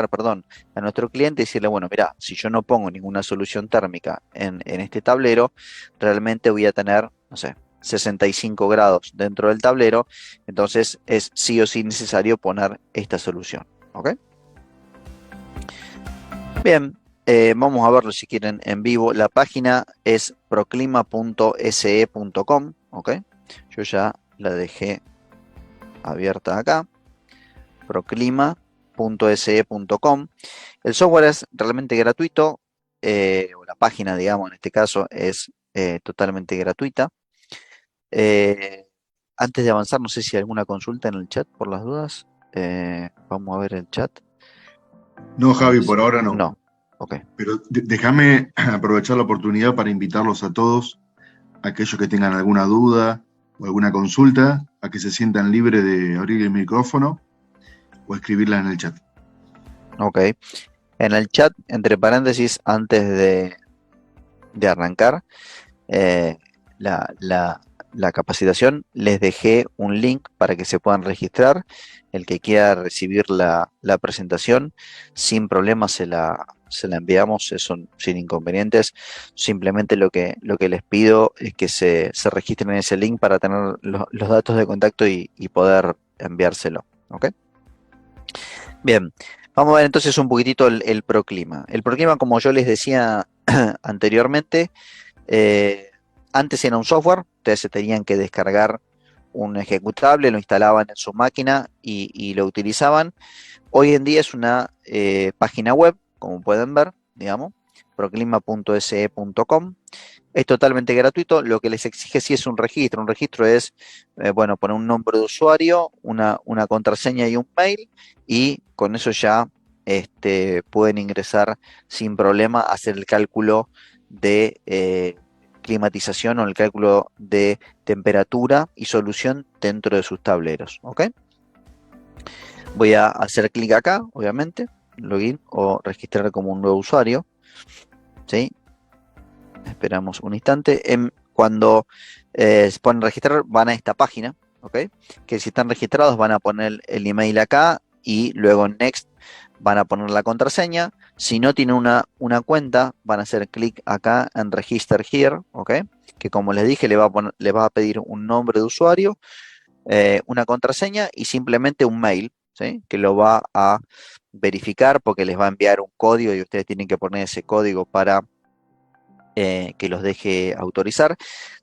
perdón, a nuestro cliente y decirle, bueno, mira, si yo no pongo ninguna solución térmica en este tablero, realmente voy a tener, no sé, 65 grados dentro del tablero, entonces es sí o sí necesario poner esta solución. ¿Ok? Bien, vamos a verlo si quieren en vivo. La página es proclima.se.com, ¿ok? Yo ya la dejé abierta acá, proclima.se.com. El software es realmente gratuito, o la página, digamos, en este caso, es totalmente gratuita. Eh, Antes de avanzar, no sé si hay alguna consulta en el chat por las dudas. Vamos a ver el chat. No, A ver Javi, si... por ahora no. No, ok. Pero déjame aprovechar la oportunidad para invitarlos a todos, aquellos que tengan alguna duda o alguna consulta, a que se sientan libres de abrir el micrófono o escribirla en el chat. Ok. En el chat, entre paréntesis, antes de arrancar eh, la capacitación, les dejé un link para que se puedan registrar. El que quiera recibir la presentación, sin problema se la enviamos, eso sin inconvenientes. Simplemente lo que les pido es que se registren en ese link para tener los datos de contacto y poder enviárselo. ¿Ok? Bien, vamos a ver entonces un poquitito el Proclima. El Proclima, como yo les decía anteriormente, eh, antes era un software, ustedes se tenían que descargar un ejecutable, lo instalaban en su máquina y lo utilizaban. Hoy en día es una página web, como pueden ver, digamos, proclima.se.com. Es totalmente gratuito, lo que les exige sí es un registro. Un registro es, bueno, poner un nombre de usuario, una contraseña y un mail, y con eso ya pueden ingresar sin problema a hacer el cálculo de climatización o el cálculo de temperatura y solución dentro de sus tableros. ¿Ok? Voy a hacer clic acá, obviamente, login o registrar como un nuevo usuario. ¿Sí? Esperamos un instante. Cuando se ponen a registrar, van a esta página, ¿ok? Que si están registrados van a poner el email acá y luego en Next van a poner la contraseña. Si no tienen una cuenta, van a hacer clic acá en Register Here, ¿ok? Que como les dije, le va a pedir un nombre de usuario, una contraseña y simplemente un mail, ¿sí? Que lo va a verificar porque les va a enviar un código y ustedes tienen que poner ese código para que los deje autorizar.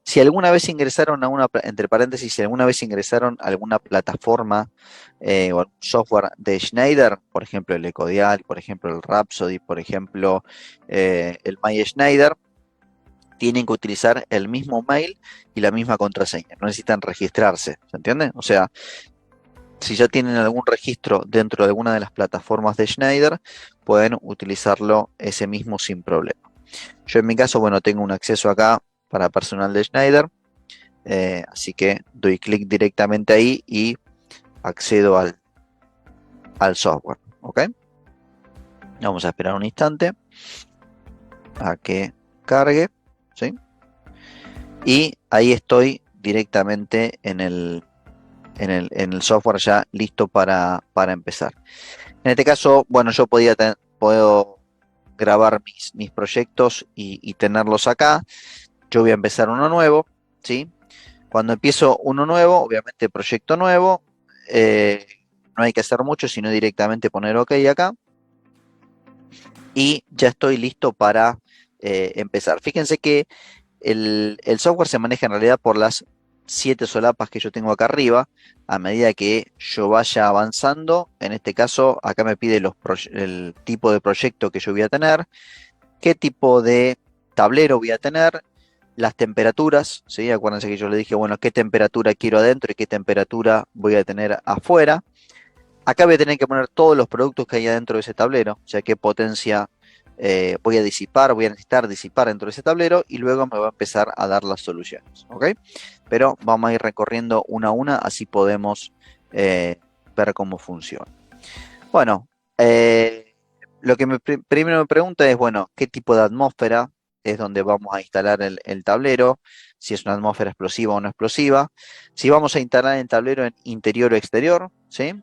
Si alguna vez ingresaron entre paréntesis, si alguna vez ingresaron a alguna plataforma o algún software de Schneider, por ejemplo el Ecodial, por ejemplo el Rhapsody, por ejemplo el My Schneider, tienen que utilizar el mismo mail y la misma contraseña. No necesitan registrarse, ¿se entiende? O sea, si ya tienen algún registro dentro de alguna de las plataformas de Schneider, pueden utilizarlo ese mismo sin problema. Yo en mi caso, bueno, tengo un acceso acá para personal de Schneider, así que doy clic directamente ahí y accedo al software, ¿ok? Vamos a esperar un instante a que cargue, ¿sí? Y ahí estoy directamente en el software ya listo para empezar. En este caso, bueno, yo puedo grabar mis proyectos y tenerlos acá. Yo voy a empezar uno nuevo, ¿sí? Cuando empiezo uno nuevo, obviamente proyecto nuevo, no hay que hacer mucho, sino directamente poner OK acá. Y ya estoy listo para empezar. Fíjense que el software se maneja en realidad por las 7 solapas que yo tengo acá arriba. A medida que yo vaya avanzando, en este caso acá me pide el tipo de proyecto que yo voy a tener, qué tipo de tablero voy a tener, las temperaturas, ¿sí? Acuérdense que yo le dije, bueno, qué temperatura quiero adentro y qué temperatura voy a tener afuera. Acá voy a tener que poner todos los productos que hay adentro de ese tablero, o sea, qué potencia voy a disipar, voy a necesitar disipar dentro de ese tablero y luego me va a empezar a dar las soluciones, ¿ok? Pero vamos a ir recorriendo una a una, así podemos ver cómo funciona. Bueno, lo que primero me pregunta es, bueno, ¿qué tipo de atmósfera es donde vamos a instalar el tablero? Si es una atmósfera explosiva o no explosiva. Si vamos a instalar el tablero en interior o exterior, ¿sí?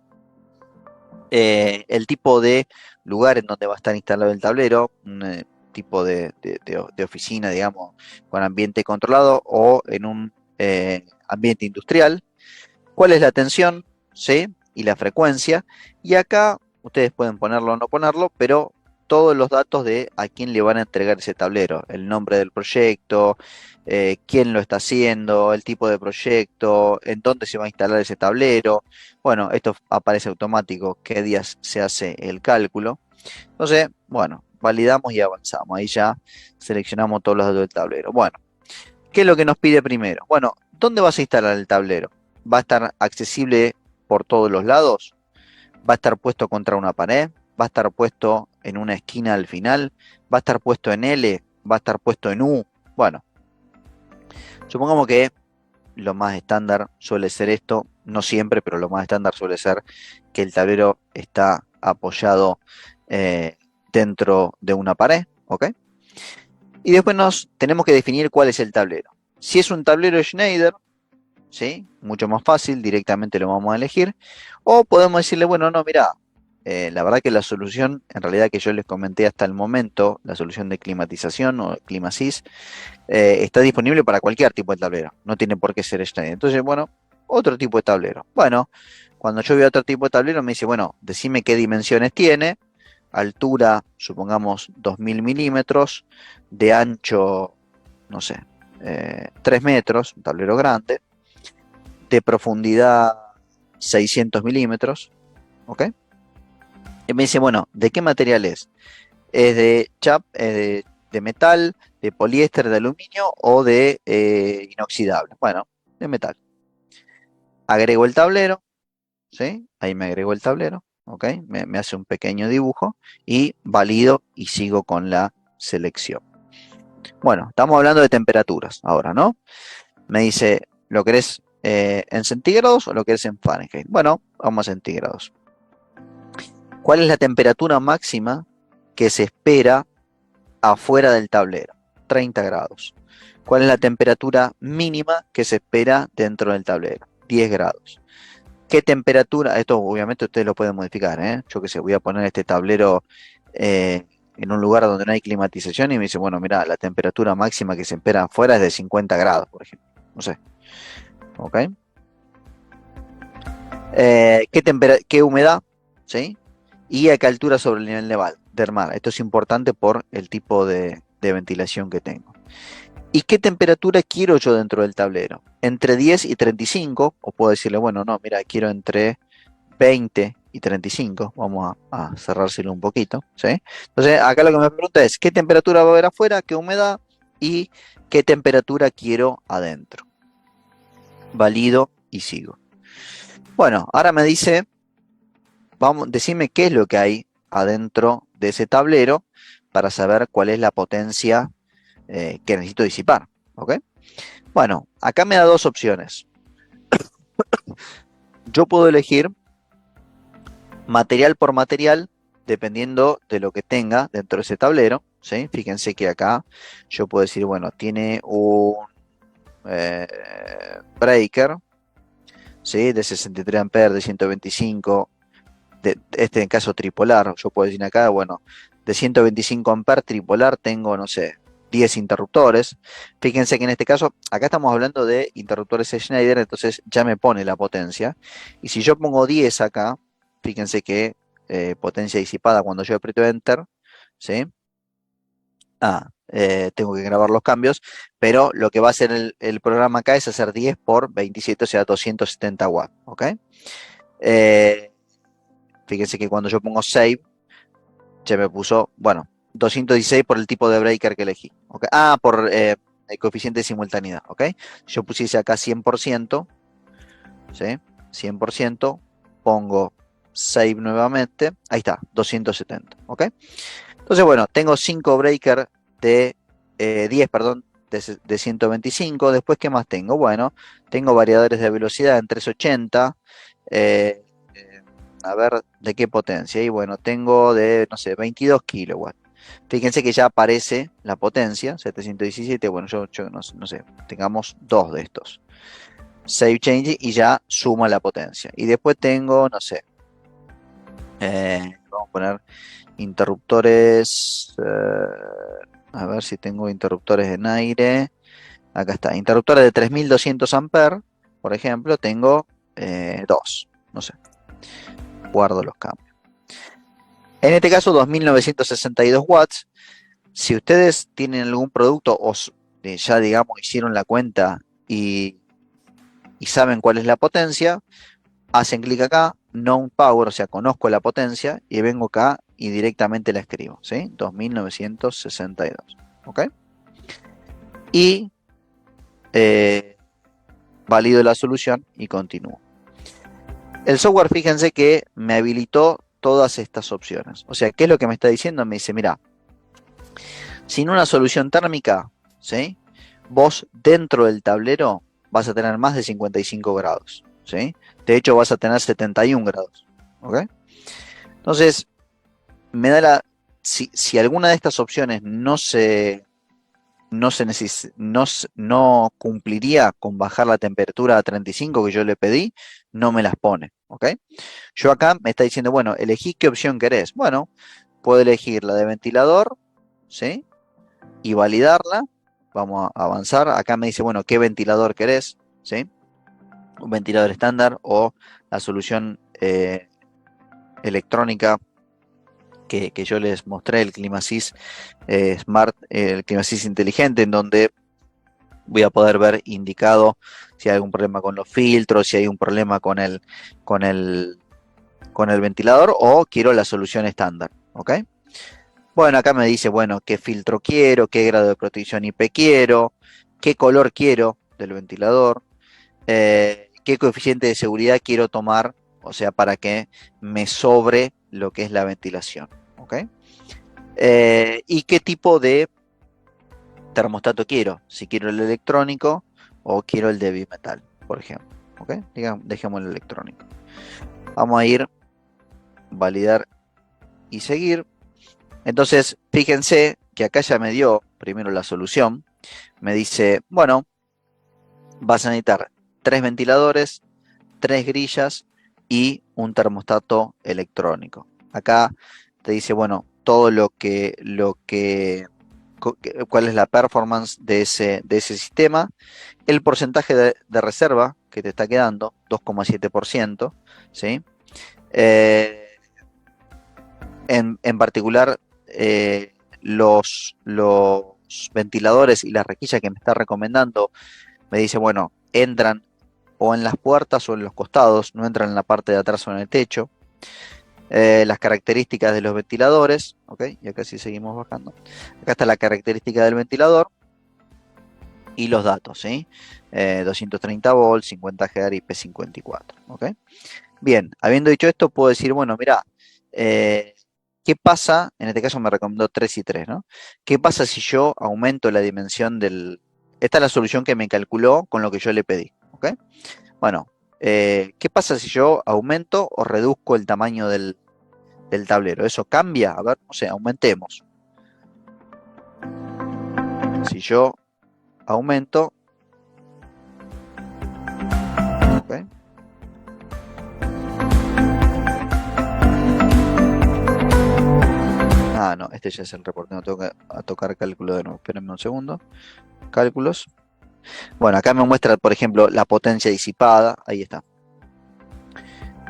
El tipo de lugar en donde va a estar instalado el tablero, un tipo de oficina, digamos, con ambiente controlado o en un ambiente industrial. ¿Cuál es la tensión? ¿Sí? Y la frecuencia. Y acá ustedes pueden ponerlo o no ponerlo, pero todos los datos de a quién le van a entregar ese tablero, el nombre del proyecto, quién lo está haciendo, el tipo de proyecto, en dónde se va a instalar ese tablero. Bueno, esto aparece automático, qué días se hace el cálculo. Entonces, bueno, validamos y avanzamos. Ahí ya seleccionamos todos los datos del tablero. Bueno, ¿qué es lo que nos pide primero? Bueno, ¿dónde vas a instalar el tablero? ¿Va a estar accesible por todos los lados? ¿Va a estar puesto contra una pared? ¿Va a estar puesto en una esquina al final? ¿Va a estar puesto en L? ¿Va a estar puesto en U? Bueno, supongamos que lo más estándar suele ser esto, no siempre, pero lo más estándar suele ser que el tablero está apoyado eh, dentro de una pared, ¿ok? Y después nos tenemos que definir cuál es el tablero. Si es un tablero Schneider, ¿sí? Mucho más fácil, directamente lo vamos a elegir. O podemos decirle, bueno, no, mira, la verdad que la solución, en realidad que yo les comenté hasta el momento, la solución de climatización o ClimaSys, está disponible para cualquier tipo de tablero. No tiene por qué ser Schneider. Entonces, bueno, otro tipo de tablero. Bueno, cuando yo veo otro tipo de tablero, me dice, bueno, decime qué dimensiones tiene. Altura, supongamos 2000 milímetros, de ancho, no sé, 3 metros, un tablero grande, de profundidad 600 milímetros, ¿ok? Y me dice, bueno, ¿de qué material es? ¿Es de chap, de metal, de poliéster, de aluminio o de inoxidable? Bueno, de metal. Agrego el tablero, ¿sí? Ahí me agrego el tablero, ¿ok? Me hace un pequeño dibujo y valido y sigo con la selección. Bueno, estamos hablando de temperaturas ahora, ¿no? Me dice, ¿lo querés en centígrados o lo querés en Fahrenheit? Bueno, vamos a centígrados. ¿Cuál es la temperatura máxima que se espera afuera del tablero? 30 grados. ¿Cuál es la temperatura mínima que se espera dentro del tablero? 10 grados. ¿Qué temperatura? Esto obviamente ustedes lo pueden modificar, ¿eh? Yo que sé, voy a poner este tablero en un lugar donde no hay climatización y me dice, bueno, mira, la temperatura máxima que se espera afuera es de 50 grados, por ejemplo. No sé. ¿Ok? ¿Qué humedad? ¿Sí? Y a qué altura sobre el nivel del mar. Esto es importante por el tipo de ventilación que tengo. ¿Y qué temperatura quiero yo dentro del tablero? Entre 10 y 35, o puedo decirle, bueno, no, mira, quiero entre 20 y 35. Vamos a cerrárselo un poquito, ¿sí? Entonces, acá lo que me pregunta es, ¿qué temperatura va a haber afuera? ¿Qué humedad? ¿Y qué temperatura quiero adentro? Valido y sigo. Bueno, ahora me dice, vamos, decime qué es lo que hay adentro de ese tablero para saber cuál es la potencia que necesito disipar, ¿ok? Bueno, acá me da dos opciones. Yo puedo elegir material por material dependiendo de lo que tenga dentro de ese tablero, ¿sí? Fíjense que acá yo puedo decir, bueno, tiene un eh, breaker, ¿sí? De 63 amperes, de 125, este en caso tripolar, yo puedo decir acá, bueno, de 125 amperes tripolar tengo, no sé, 10 interruptores. Fíjense que en este caso, acá estamos hablando de interruptores Schneider, entonces ya me pone la potencia. Y si yo pongo 10 acá, fíjense que potencia disipada cuando yo aprieto Enter, ¿sí? Tengo que grabar los cambios, pero lo que va a hacer el programa acá es hacer 10 por 27, o sea, 270 watts, ¿ok? Eh, Fíjense que cuando yo pongo Save, ya me puso, bueno, 216 por el tipo de breaker que elegí, ¿ok? Por el coeficiente de simultaneidad, ¿ok? Yo pusiese acá 100%, ¿sí? 100%, pongo Save nuevamente, ahí está, 270, ¿ok? Entonces, bueno, tengo 5 breakers de 10, perdón, de 125. Después, ¿qué más tengo? Bueno, tengo variadores de velocidad en 380. eh, eh, a ver, ¿de qué potencia? Y bueno, tengo de, no sé, 22 kilowatts. Fíjense que ya aparece la potencia, 717. Bueno, yo no sé, tengamos dos de estos. Save change y ya suma la potencia. Y después tengo, no sé, vamos a poner interruptores. A ver si tengo interruptores en aire. Acá está. Interruptores de 3200 amperes, por ejemplo, tengo dos. No sé. Guardo los cambios. En este caso, 2962 watts. Si ustedes tienen algún producto o ya, digamos, hicieron la cuenta y saben cuál es la potencia, hacen clic acá, Known Power, o sea, conozco la potencia, y vengo acá y directamente la escribo, ¿sí? 2962, ¿ok? Y valido la solución y continúo. El software, fíjense que me habilitó todas estas opciones. O sea, ¿qué es lo que me está diciendo? Me dice, mira, sin una solución térmica, ¿sí? Vos dentro del tablero vas a tener más de 55 grados, ¿sí? De hecho, vas a tener 71 grados, ¿ok? Entonces, me da si alguna de estas opciones no cumpliría con bajar la temperatura a 35 que yo le pedí, no me las pone, ¿ok? Yo acá me está diciendo, bueno, elegí qué opción querés. Bueno, puedo elegir la de ventilador, ¿sí? Y validarla. Vamos a avanzar. Acá me dice, bueno, ¿qué ventilador querés? ¿Sí? Un ventilador estándar o la solución electrónica que yo les mostré, el ClimaSys Smart, el ClimaSys inteligente, en donde voy a poder ver indicado si hay algún problema con los filtros, si hay un problema con el, con el ventilador, o quiero la solución estándar, ¿ok? Bueno, acá me dice, bueno, qué filtro quiero, qué grado de protección IP quiero, qué color quiero del ventilador, qué coeficiente de seguridad quiero tomar, o sea, para que me sobre lo que es la ventilación, ¿ok? Y qué tipo de termostato quiero, si quiero el electrónico o quiero el de bimetal, por ejemplo, ¿ok? Dejemos el electrónico. Vamos a ir, validar y seguir. Entonces, fíjense que acá ya me dio primero la solución. Me dice, bueno, vas a necesitar 3 ventiladores, 3 grillas y un termostato electrónico. Acá te dice, bueno, todo cuál es la performance de ese sistema, el porcentaje de reserva que te está quedando, 2,7%, ¿sí? Eh, en particular, los ventiladores y la rejilla que me está recomendando, me dice, bueno, entran o en las puertas o en los costados, no entran en la parte de atrás o en el techo. Las características de los ventiladores, ¿ok? Y acá sí seguimos bajando. Acá está la característica del ventilador y los datos, ¿sí? 230 volts, 50 Hz y P54, ¿ok? Bien, habiendo dicho esto, puedo decir, bueno, mira, ¿qué pasa? En este caso me recomendó 3 y 3, ¿no? ¿Qué pasa si yo aumento la dimensión del... Esta es la solución que me calculó con lo que yo le pedí, ¿ok? Bueno, ¿qué pasa si yo aumento o reduzco el tamaño del tablero? ¿Eso cambia? A ver, no sé, aumentemos. Si yo aumento, ¿ok? Ah, no, este ya es el reporte. No tengo que tocar cálculo de nuevo. Espérenme un segundo. Cálculos. Bueno, acá me muestra, por ejemplo, la potencia disipada. Ahí está.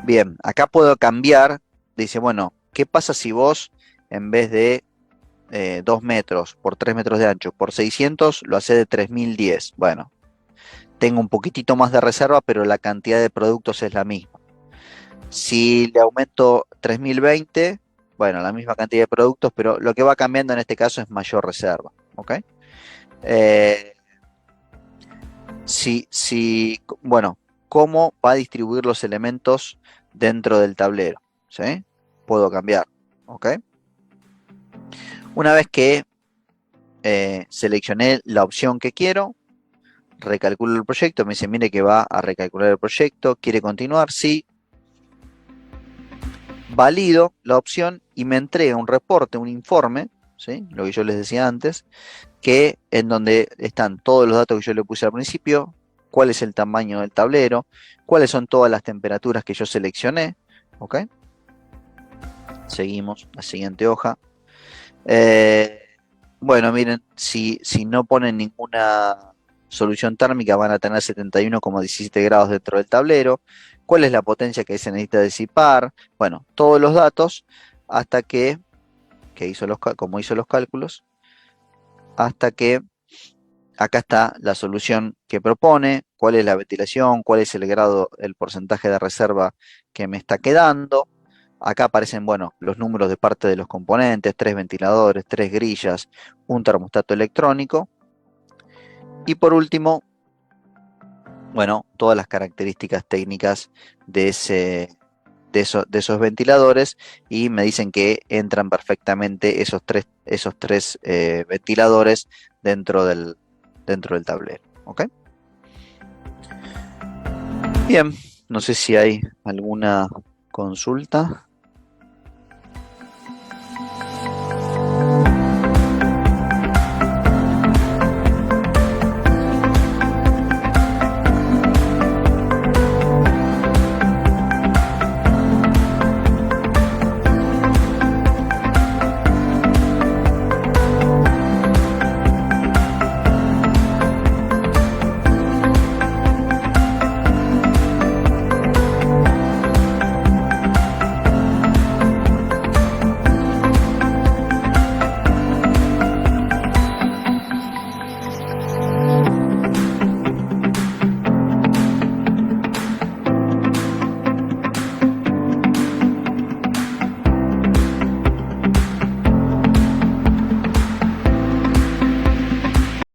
Bien, acá puedo cambiar. Dice, bueno, ¿qué pasa si vos, en vez de 2 metros por 3 metros de ancho por 600, lo hace de 3010? Bueno, tengo un poquitito más de reserva, pero la cantidad de productos es la misma. Si le aumento 3020, bueno, la misma cantidad de productos, pero lo que va cambiando en este caso es mayor reserva. ¿Ok? Eh, bueno, ¿cómo va a distribuir los elementos dentro del tablero? ¿Sí? Puedo cambiar. ¿Ok? Una vez que seleccioné la opción que quiero, recalculo el proyecto, me dice, mire que va a recalcular el proyecto, ¿quiere continuar? Sí. Valido la opción y me entrega un reporte, un informe, ¿sí? Lo que yo les decía antes, que en donde están todos los datos que yo le puse al principio, cuál es el tamaño del tablero, cuáles son todas las temperaturas que yo seleccioné, ¿ok? Seguimos, la siguiente hoja. Bueno, miren, si no ponen ninguna solución térmica van a tener 71,17 grados dentro del tablero. ¿Cuál es la potencia que se necesita disipar? Bueno, todos los datos hasta como hizo los cálculos, hasta que acá está la solución que propone, cuál es la ventilación, cuál es el grado, el porcentaje de reserva que me está quedando. Acá aparecen, bueno, los números de parte de los componentes, 3 ventiladores, 3 grillas, un termostato electrónico. Y por último, bueno, todas las características técnicas de esos ventiladores, y me dicen que entran perfectamente esos tres ventiladores dentro del tablero. ¿Ok? Bien, no sé si hay alguna consulta.